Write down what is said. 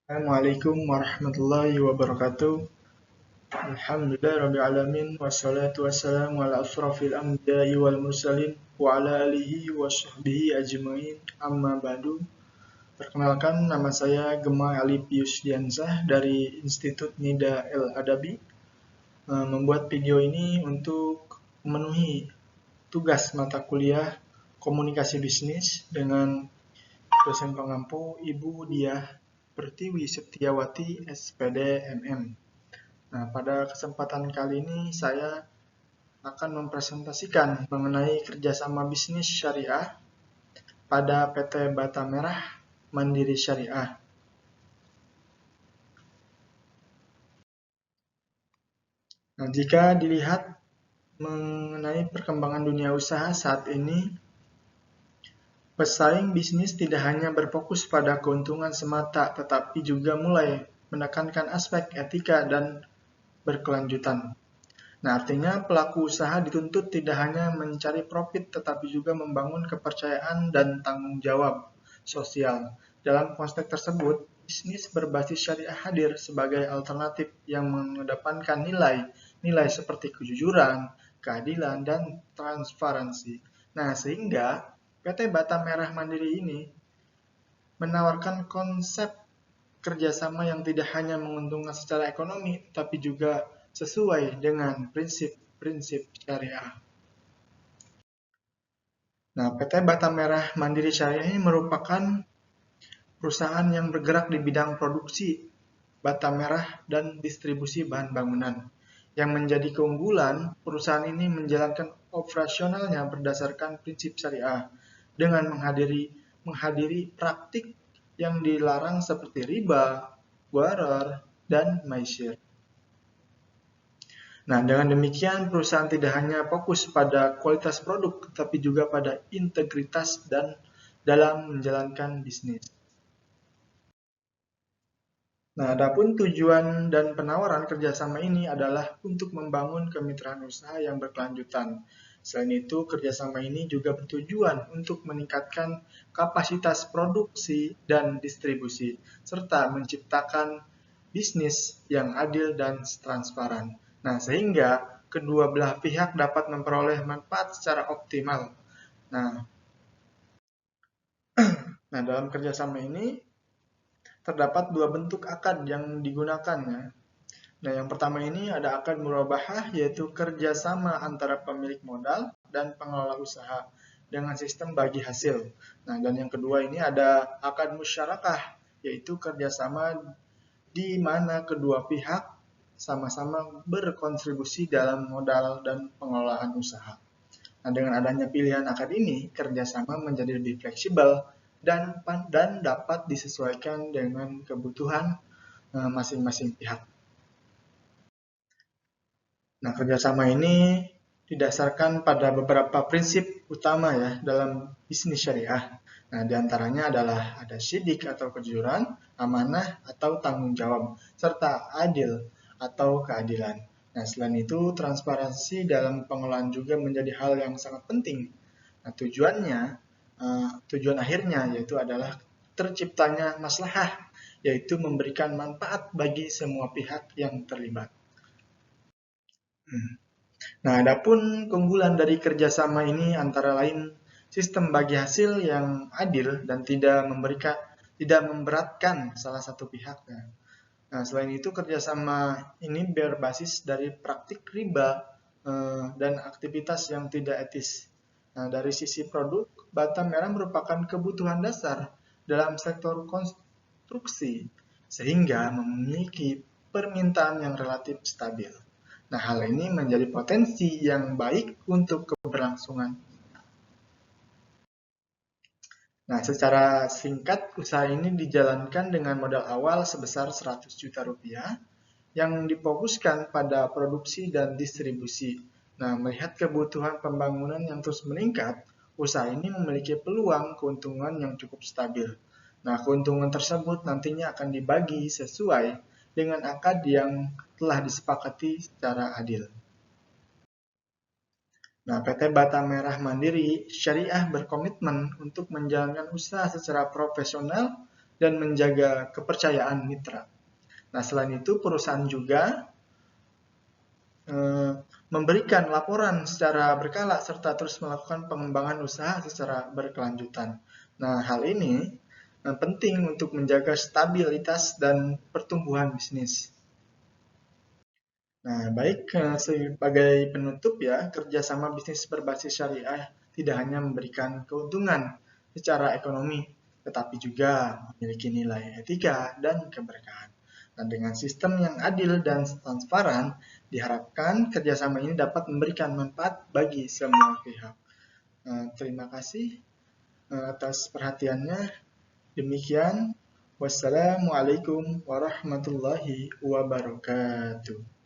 Assalamualaikum warahmatullahi wabarakatuh. Alhamdulillah rabbil alamin wassalatu wassalamu ala asrofil anbiya'i wal mursalin wa ala alihi wa sahbihi ajmain amma ba'du. Perkenalkan, nama saya Gema Ali Pius Diansah dari Institut Nida El Adabi. Membuat video ini untuk memenuhi tugas mata kuliah komunikasi bisnis dengan dosen pengampu Ibu Diah Pertiwi Setiawati SPD MM. Nah, pada kesempatan kali ini saya akan mempresentasikan mengenai kerjasama bisnis syariah pada PT Bata Merah Mandiri Syariah. Nah, jika dilihat mengenai perkembangan dunia usaha saat ini, pesaing bisnis tidak hanya berfokus pada keuntungan semata, tetapi juga mulai menekankan aspek etika dan berkelanjutan. Nah, artinya pelaku usaha dituntut tidak hanya mencari profit, tetapi juga membangun kepercayaan dan tanggung jawab sosial. Dalam konteks tersebut, bisnis berbasis syariah hadir sebagai alternatif yang mengedepankan nilai seperti kejujuran, keadilan, dan transparansi. Nah, sehingga PT Bata Merah Mandiri ini menawarkan konsep kerjasama yang tidak hanya menguntungkan secara ekonomi, tapi juga sesuai dengan prinsip-prinsip syariah. Nah, PT Bata Merah Mandiri Syariah ini merupakan perusahaan yang bergerak di bidang produksi bata merah dan distribusi bahan bangunan. Yang menjadi keunggulan, perusahaan ini menjalankan operasionalnya berdasarkan prinsip syariah dengan menghadiri praktik yang dilarang seperti riba, gharar, dan maisir. Nah, dengan demikian perusahaan tidak hanya fokus pada kualitas produk, tetapi juga pada integritas dan dalam menjalankan bisnis. Nah, adapun tujuan dan penawaran kerjasama ini adalah untuk membangun kemitraan usaha yang berkelanjutan. Selain itu, kerjasama ini juga bertujuan untuk meningkatkan kapasitas produksi dan distribusi, serta menciptakan bisnis yang adil dan transparan. Nah, sehingga kedua belah pihak dapat memperoleh manfaat secara optimal. Nah, dalam kerjasama ini terdapat dua bentuk akad yang digunakan ya. Nah, yang pertama ini ada akad murabahah, yaitu kerjasama antara pemilik modal dan pengelola usaha dengan sistem bagi hasil. Nah, dan yang kedua ini ada akad musyarakah, yaitu kerjasama di mana kedua pihak sama-sama berkontribusi dalam modal dan pengelolaan usaha. Nah, dengan adanya pilihan akad ini, kerjasama menjadi lebih fleksibel dan dapat disesuaikan dengan kebutuhan masing-masing pihak. Nah, kerjasama ini didasarkan pada beberapa prinsip utama ya dalam bisnis syariah. Nah, diantaranya adalah ada syidik atau kejujuran, amanah atau tanggung jawab, serta adil atau keadilan. Nah, selain itu, transparansi dalam pengelolaan juga menjadi hal yang sangat penting. Nah, tujuan akhirnya yaitu adalah terciptanya maslahah, yaitu memberikan manfaat bagi semua pihak yang terlibat. Nah, adapun keunggulan dari kerjasama ini antara lain sistem bagi hasil yang adil dan tidak memberatkan salah satu pihak. Nah, selain itu kerjasama ini berbasis dari praktik riba dan aktivitas yang tidak etis. Nah, dari sisi produk, bata merah merupakan kebutuhan dasar dalam sektor konstruksi, sehingga memiliki permintaan yang relatif stabil. Nah, hal ini menjadi potensi yang baik untuk keberlangsungan. Nah, secara singkat, usaha ini dijalankan dengan modal awal sebesar 100 juta rupiah yang difokuskan pada produksi dan distribusi. Nah, melihat kebutuhan pembangunan yang terus meningkat, usaha ini memiliki peluang keuntungan yang cukup stabil. Nah, keuntungan tersebut nantinya akan dibagi sesuai dengan akad yang telah disepakati secara adil. Nah, PT Bata Merah Mandiri Syariah berkomitmen untuk menjalankan usaha secara profesional dan menjaga kepercayaan mitra. Nah, selain itu perusahaan juga memberikan laporan secara berkala serta terus melakukan pengembangan usaha secara berkelanjutan. Nah, hal ini penting untuk menjaga stabilitas dan pertumbuhan bisnis. Nah, baik, sebagai penutup ya, kerjasama bisnis berbasis syariah tidak hanya memberikan keuntungan secara ekonomi, tetapi juga memiliki nilai etika dan keberkahan. Nah, dengan sistem yang adil dan transparan, diharapkan kerjasama ini dapat memberikan manfaat bagi semua pihak. Terima kasih atas perhatiannya. Demikian, wassalamualaikum warahmatullahi wabarakatuh.